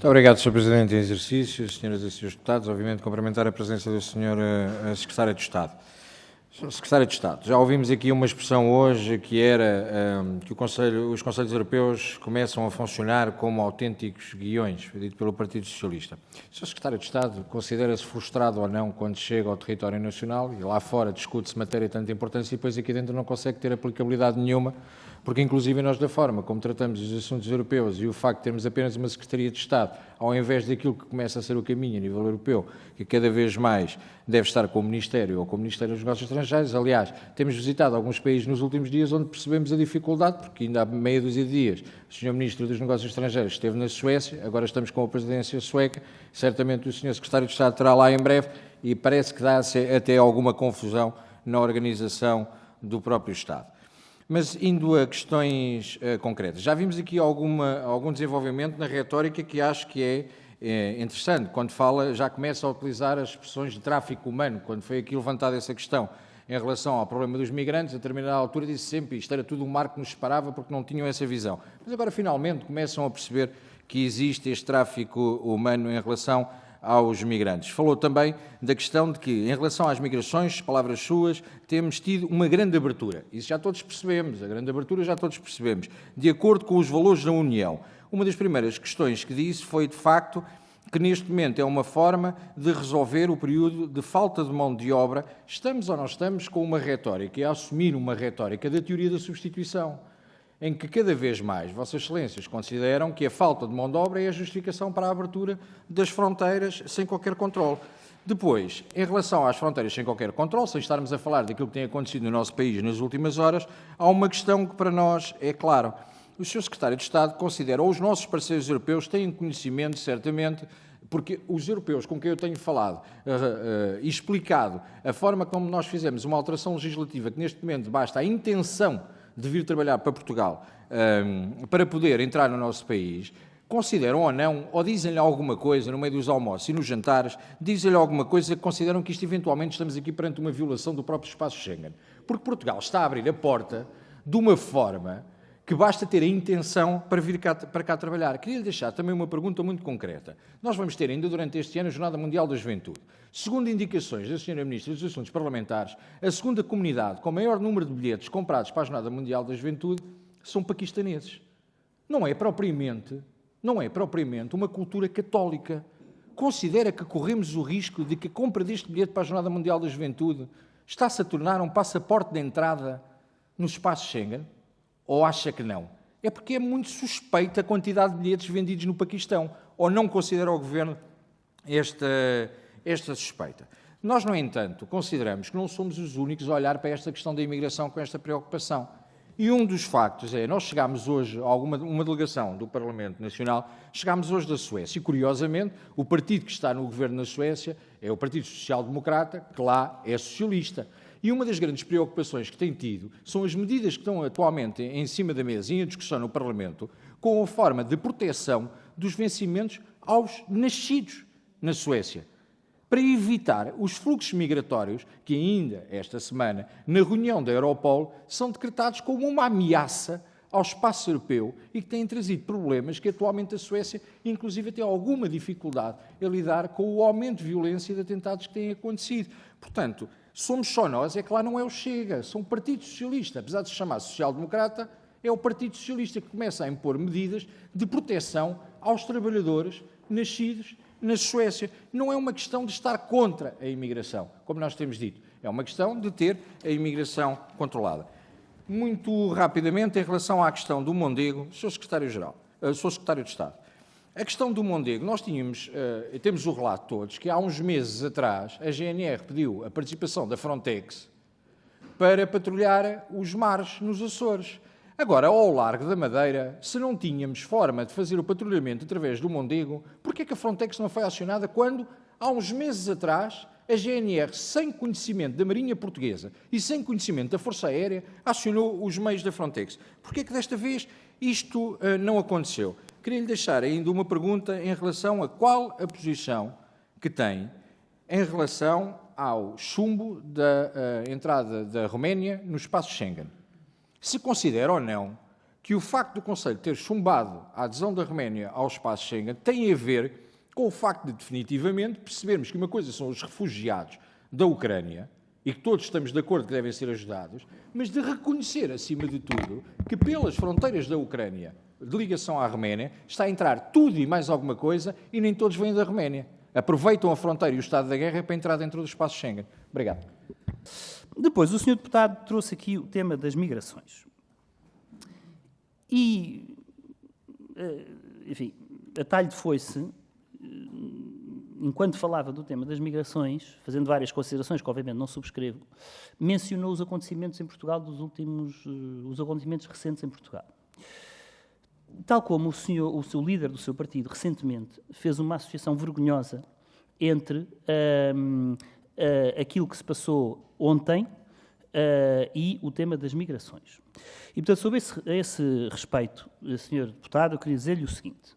Muito obrigado, Sr. Presidente em exercício, senhoras e senhores deputados. Obviamente, cumprimentar a presença do Sr. Secretário de Estado. Sr. Secretário de Estado, já ouvimos aqui uma expressão hoje que era que os Conselhos Europeus começam a funcionar como autênticos guiões, foi dito pelo Partido Socialista. O Sr. Secretário de Estado considera-se frustrado ou não quando chega ao território nacional e lá fora discute-se matéria de tanta importância e depois aqui dentro não consegue ter aplicabilidade nenhuma, porque inclusive nós da forma como tratamos os assuntos europeus e o facto de termos apenas uma Secretaria de Estado, ao invés daquilo que começa a ser o caminho a nível europeu, que cada vez mais deve estar com o Ministério ou com o Ministério dos Negócios Estrangeiros. Aliás, temos visitado alguns países nos últimos dias onde percebemos a dificuldade, porque ainda há meia dúzia de dias o Sr. Ministro dos Negócios Estrangeiros esteve na Suécia, agora estamos com a presidência sueca, certamente o Sr. Secretário de Estado estará lá em breve e parece que dá até alguma confusão na organização do próprio Estado. Mas indo a questões concretas, já vimos aqui algum desenvolvimento na retórica que acho que é interessante, quando já começa a utilizar as expressões de tráfico humano, quando foi aqui levantada essa questão em relação ao problema dos migrantes, a determinada altura disse sempre isto era tudo um mar que nos separava porque não tinham essa visão. Mas agora finalmente começam a perceber que existe este tráfico humano em relação aos migrantes. Falou também da questão de que, em relação às migrações, palavras suas, temos tido uma grande abertura. Isso já todos percebemos, a grande abertura já todos percebemos, de acordo com os valores da União. Uma das primeiras questões que disse foi, de facto, que neste momento é uma forma de resolver o período de falta de mão de obra. Estamos ou não estamos com uma retórica, e a assumir uma retórica da teoria da substituição, em que cada vez mais Vossas Excelências consideram que a falta de mão de obra é a justificação para a abertura das fronteiras sem qualquer controle. Depois, em relação às fronteiras sem qualquer controle, sem estarmos a falar daquilo que tem acontecido no nosso país nas últimas horas, há uma questão que para nós é claro. O Sr. Secretário de Estado considera, ou os nossos parceiros europeus têm conhecimento, certamente, porque os europeus com quem eu tenho falado e explicado a forma como nós fizemos uma alteração legislativa, que neste momento basta a intenção de vir trabalhar para Portugal para poder entrar no nosso país, consideram ou não, ou dizem-lhe alguma coisa no meio dos almoços e nos jantares, dizem-lhe alguma coisa que consideram que isto eventualmente estamos aqui perante uma violação do próprio espaço Schengen. Porque Portugal está a abrir a porta de uma forma que basta ter a intenção para vir para cá trabalhar. Queria lhe deixar também uma pergunta muito concreta. Nós vamos ter ainda durante este ano a Jornada Mundial da Juventude. Segundo indicações da Sra. Ministra dos Assuntos Parlamentares, a segunda comunidade com maior número de bilhetes comprados para a Jornada Mundial da Juventude são paquistaneses. Não é propriamente uma cultura católica. Considera que corremos o risco de que a compra deste bilhete para a Jornada Mundial da Juventude está-se a tornar um passaporte de entrada no espaço Schengen? Ou acha que não? É porque é muito suspeita a quantidade de bilhetes vendidos no Paquistão. Ou não considera o Governo esta suspeita? Nós, no entanto, consideramos que não somos os únicos a olhar para esta questão da imigração com esta preocupação. E um dos factos é, nós chegámos hoje, uma delegação do Parlamento Nacional, chegámos hoje da Suécia. E, curiosamente, o partido que está no Governo na Suécia é o Partido Social Democrata, que lá é socialista. E uma das grandes preocupações que tem tido são as medidas que estão atualmente em cima da mesa e em discussão no Parlamento com a forma de proteção dos vencimentos aos nascidos na Suécia, para evitar os fluxos migratórios que ainda esta semana, na reunião da Europol, são decretados como uma ameaça ao espaço europeu e que têm trazido problemas que atualmente a Suécia, inclusive, tem alguma dificuldade a lidar com o aumento de violência e de atentados que têm acontecido. Portanto, somos só nós, é que lá não é o Chega, são o Partido Socialista. Apesar de se chamar social-democrata, é o Partido Socialista que começa a impor medidas de proteção aos trabalhadores nascidos na Suécia. Não é uma questão de estar contra a imigração, como nós temos dito. É uma questão de ter a imigração controlada. Muito rapidamente, em relação à questão do Mondego, Sr. Secretário-Geral, Sr. Secretário de Estado. A questão do Mondego, nós temos o relato todos, que há uns meses atrás a GNR pediu a participação da Frontex para patrulhar os mares nos Açores. Agora, ao largo da Madeira, se não tínhamos forma de fazer o patrulhamento através do Mondego, por que é que a Frontex não foi acionada quando, há uns meses atrás, a GNR, sem conhecimento da Marinha Portuguesa e sem conhecimento da Força Aérea, acionou os meios da Frontex? Por que é que desta vez isto não aconteceu? Queria-lhe deixar ainda uma pergunta em relação a qual a posição que tem em relação ao chumbo da entrada da Roménia no espaço Schengen. Se considera ou não que o facto do Conselho ter chumbado a adesão da Roménia ao espaço Schengen tem a ver com o facto de, definitivamente, percebermos que uma coisa são os refugiados da Ucrânia, e que todos estamos de acordo que devem ser ajudados, mas de reconhecer, acima de tudo, que pelas fronteiras da Ucrânia, de ligação à Roménia, está a entrar tudo e mais alguma coisa, e nem todos vêm da Roménia. Aproveitam a fronteira e o estado da guerra para entrar dentro do espaço Schengen. Obrigado. Depois, o Sr. Deputado trouxe aqui o tema das migrações. E, enfim, a talho de foice, enquanto falava do tema das migrações, fazendo várias considerações que obviamente não subscrevo, mencionou os acontecimentos em Portugal os acontecimentos recentes em Portugal. Tal como o seu líder do seu partido recentemente fez uma associação vergonhosa entre aquilo que se passou ontem e o tema das migrações. E, portanto, sobre esse respeito, Sr. Deputado, eu queria dizer-lhe o seguinte.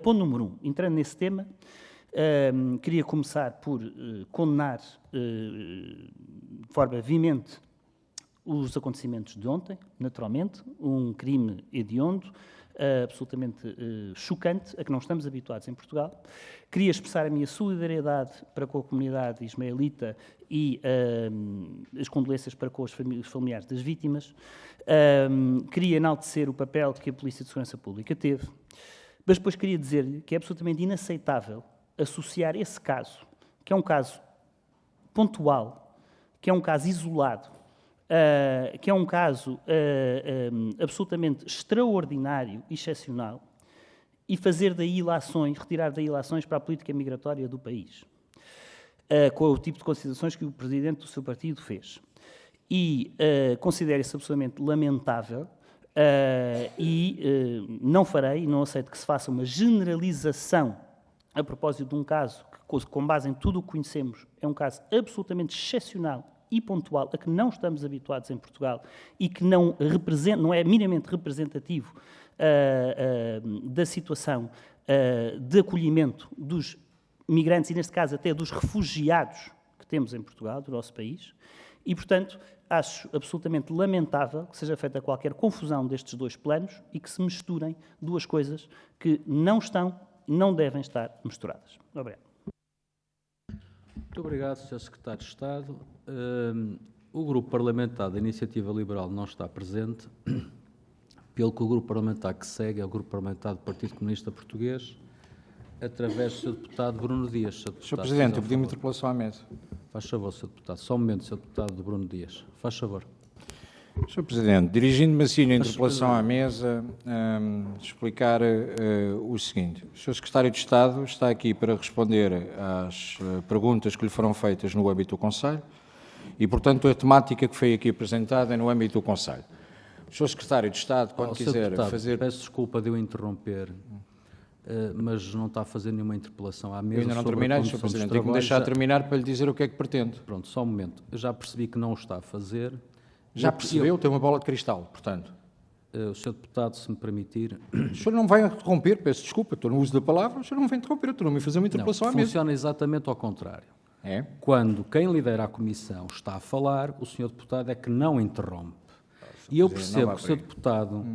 Ponto número 1, entrando nesse tema, queria começar por condenar de forma veemente os acontecimentos de ontem, naturalmente, um crime hediondo, absolutamente chocante, a que não estamos habituados em Portugal. Queria expressar a minha solidariedade para com a comunidade ismaelita e as condolências para com os familiares das vítimas. Queria enaltecer o papel que a Polícia de Segurança Pública teve, mas depois queria dizer-lhe que é absolutamente inaceitável associar esse caso, que é um caso pontual, que é um caso isolado, que é um caso absolutamente extraordinário e excepcional, e fazer daí ilações, retirar daí ilações para a política migratória do país, com o tipo de considerações que o presidente do seu partido fez. E considero isso absolutamente lamentável, não farei, não aceito que se faça uma generalização a propósito de um caso que, com base em tudo o que conhecemos, é um caso absolutamente excepcional e pontual, a que não estamos habituados em Portugal e que não é minimamente representativo da situação de acolhimento dos migrantes e, neste caso, até dos refugiados que temos em Portugal, do nosso país. E, portanto, acho absolutamente lamentável que seja feita qualquer confusão destes dois planos e que se misturem duas coisas que não devem estar misturadas. Obrigado. Muito obrigado, Sr. Secretário de Estado. O Grupo Parlamentar da Iniciativa Liberal não está presente, pelo que o Grupo Parlamentar que segue é o Grupo Parlamentar do Partido Comunista Português, através do Sr. Deputado Bruno Dias. Sr. Presidente, eu pedi uma interpelação à mesa. Faz favor, Sr. Deputado. Só um momento, Sr. Deputado Bruno Dias. Faz favor. Sr. Presidente, dirigindo-me assim a interpelação à mesa, explicar o seguinte. O Sr. Secretário de Estado está aqui para responder às perguntas que lhe foram feitas no âmbito do Conselho e, portanto, a temática que foi aqui apresentada é no âmbito do Conselho. O Sr. Secretário de Estado, quando quiser Deputado, fazer... Peço desculpa de eu interromper, mas não está a fazer nenhuma interpelação à mesa. Eu ainda não terminei, Sr. Presidente. Tenho que me deixar terminar para lhe dizer o que é que pretende. Pronto, só um momento. Eu já percebi que não o está a fazer. Já percebeu? Tem uma bola de cristal, portanto. O Sr. Deputado, se me permitir... O senhor não vai interromper, peço desculpa, estou no uso da palavra, o senhor não vai interromper, estou a fazer uma interpelação à mesa. Funciona exatamente ao contrário. É? Quando quem lidera a Comissão está a falar, o Sr. Deputado é que não interrompe. E eu percebo que o Sr. Deputado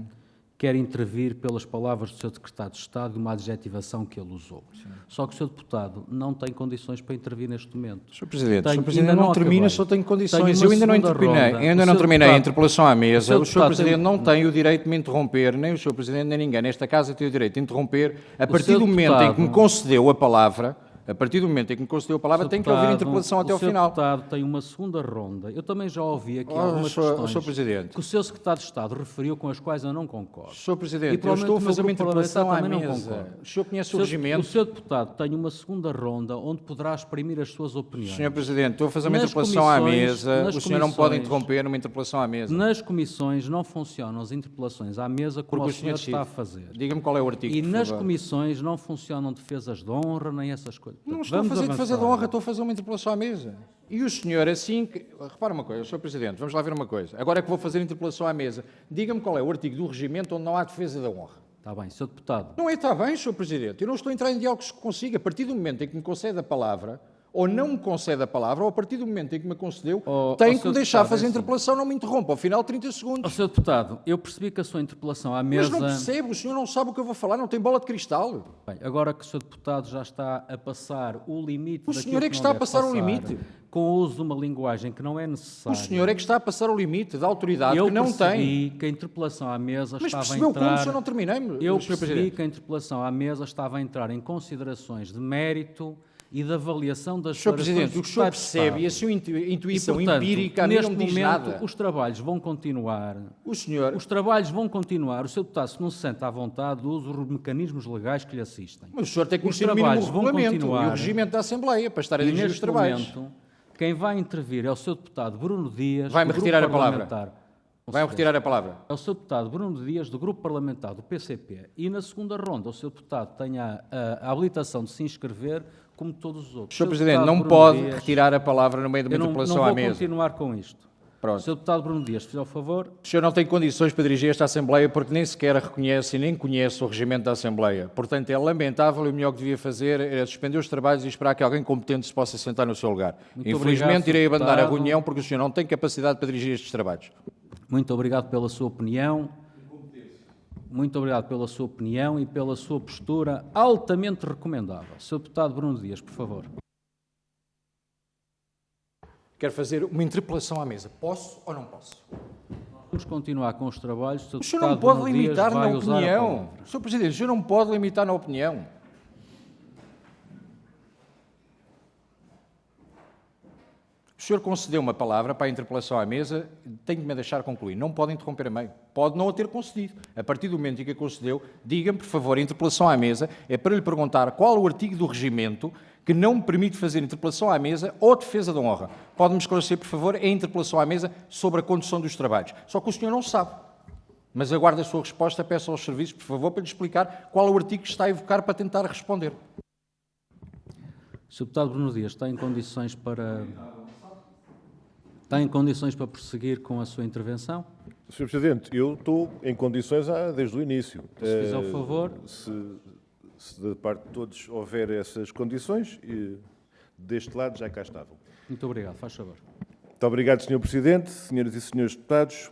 quer intervir pelas palavras do Sr. Secretário de Estado e uma adjetivação que ele usou. Sim. Só que o Sr. Deputado não tem condições para intervir neste momento. Sr. Presidente, não termina, só tenho condições. Eu ainda não terminei a interpelação à mesa. O Sr. Presidente não tem o direito de me interromper, nem o Sr. Presidente, nem ninguém nesta casa tem o direito de interromper. A partir do momento em que me concedeu a palavra, tem que ouvir a interpelação até ao final. O Sr. Deputado tem uma segunda ronda. Eu também já ouvi aqui algumas questões Sr. Presidente, que o Sr. Secretário de Estado referiu com as quais eu não concordo. Sr. Presidente, eu estou a fazer uma interpelação à mesa. O senhor conhece o regimento? O Sr. Deputado tem uma segunda ronda onde poderá exprimir as suas opiniões. Sr. Presidente, estou a fazer uma interpelação à mesa. O senhor não pode interromper numa interpelação à mesa. Nas comissões não funcionam as interpelações à mesa como o senhor está a fazer. Diga-me qual é o artigo, e nas comissões não funcionam defesas de honra nem essas coisas. Não estou a fazer defesa de honra, estou a fazer uma interpelação à mesa. E o senhor, assim que... Repara uma coisa, Sr. Presidente, vamos lá ver uma coisa. Agora é que vou fazer a interpelação à mesa. Diga-me qual é o artigo do regimento onde não há defesa da honra. Está bem, Sr. Deputado. Não é, está bem, Sr. Presidente. Eu não estou a entrar em diálogos consigo. A partir do momento em que me concede a palavra, ou não me concede a palavra, ou a partir do momento em que me concedeu, Ó, tem ó, que Sr. me deixar Deputado, fazer é a assim. interpelação, não me interrompa. Ao final, 30 Ó, segundos. Sr. Deputado, eu percebi que a sua interpelação à Mas mesa... não percebo, o senhor não sabe o que eu vou falar, não tem bola de cristal. Bem, agora que o Sr. Deputado já está a passar o limite O daquilo senhor é que não está a deve passar o passar, limite. com o uso de uma linguagem que não é O necessária. senhor é que está a passar o limite da autoridade Eu que não tem. percebi que a interpelação à mesa Mas estava a percebeu entrar... como? O senhor não terminei, Eu Sr. percebi Presidente. que a interpelação à mesa estava a entrar em considerações de mérito e de avaliação das Sr. declarações Presidente, do o que o senhor Secretário de percebe e a Estado. sua intuição portanto, empírica a mim neste não me diz momento, nada. os trabalhos vão continuar. O senhor... Os trabalhos vão continuar. O Sr. Deputado, se não se sente à vontade, use os mecanismos legais que lhe assistem. Mas o senhor tem que Os conhecer o mínimo trabalhos vão regulamento e continuar. o regimento da Assembleia para estar a E dirigir os neste trabalhos. momento, quem vai intervir é o Sr. Deputado Bruno Dias. Vai-me do Grupo retirar a palavra. Parlamentar. Vai-me retirar a palavra. É o Sr. Deputado Bruno Dias, do Grupo Parlamentar do PCP. E na segunda ronda, o Sr. Deputado tem a habilitação de se inscrever, como todos os outros. Sr. Sr. Presidente, Deputado não Bruno pode Dias, retirar a palavra no meio de uma Eu não interpelação à vou mesa. continuar com isto. Pronto. Sr. Deputado Bruno Dias, se fizer o favor. O senhor não tem condições para dirigir esta Assembleia porque nem sequer reconhece e nem conhece o regimento da Assembleia. Portanto, é lamentável e o melhor que devia fazer era suspender os trabalhos e esperar que alguém competente se possa sentar no seu lugar. Muito Infelizmente, obrigado, irei Sr. abandonar a Deputado. reunião porque o senhor não tem capacidade para dirigir estes trabalhos. Muito obrigado pela sua opinião. Muito obrigado pela sua opinião e pela sua postura altamente recomendável. Sr. Deputado Bruno Dias, por favor. Quero fazer uma interpelação à mesa. Posso ou não posso? Vamos continuar com os trabalhos. O senhor não me pode limitar na opinião. Sr. Presidente, o senhor não me pode limitar na opinião. O senhor concedeu uma palavra para a interpelação à mesa, tem que me deixar concluir. Não pode interromper a meio. Pode não a ter concedido. A partir do momento em que a concedeu, diga-me, por favor, a interpelação à mesa é para lhe perguntar qual o artigo do regimento que não me permite fazer interpelação à mesa ou defesa da honra. Pode-me esclarecer, por favor, a interpelação à mesa sobre a condução dos trabalhos. Só que o senhor não sabe. Mas aguardo a sua resposta, peço aos serviços, por favor, para lhe explicar qual é o artigo que está a evocar para tentar responder. Sr. Deputado Bruno Dias, está em condições para prosseguir com a sua intervenção? Sr. Presidente, eu estou em condições desde o início. Se fizer o favor. Se da parte de todos houver essas condições, deste lado já cá estavam. Muito obrigado, faz favor. Muito obrigado, Sr. Presidente, senhoras e senhores deputados.